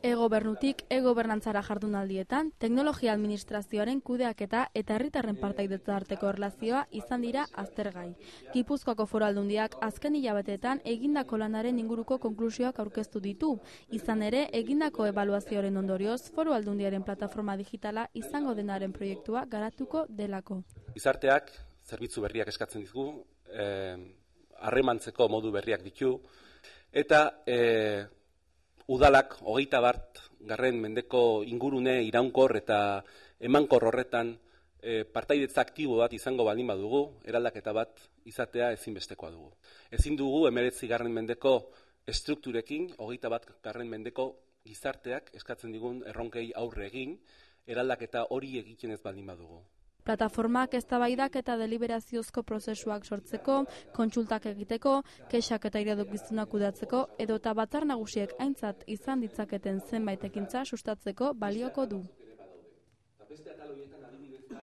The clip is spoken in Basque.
E-gobernutik e-gobernantzara jardunaldietan, teknologia administrazioaren kudeaketa eta herritarren partaidetza arteko erlazioa izan dira aztergai. Gipuzkoako Foru Aldundiak azken hilabeteetan egindako lanaren inguruko konklusioak aurkeztu ditu. Izan ere, egindako ebaluazioaren ondorioz, Foru Aldundiaren plataforma digitala izango denaren proiektua garatuko delako. Gizarteak zerbitzu berriak eskatzen ditu, harremantzeko modu berriak ditu, eta udalak 21. mendeko ingurune iraunkor eta emankor horretan partaidetza aktibo bat izango baldin badugu, eraldaketa bat izatea ezinbestekoa dugu. Ezin dugu 19. mendeko estrukturekin 21. mendeko gizarteak eskatzen digun erronkei aurre egin, eraldaketa hori egiten ez baldin badugu. Plataformak eztabaidak eta deliberaziozko prozesuak sortzeko, kontsultak egiteko, kexak eta iradokizunak kudeatzeko edota batzar nagusiek aintzat izan ditzaketen zenbait ekintza sustatzeko balioko du.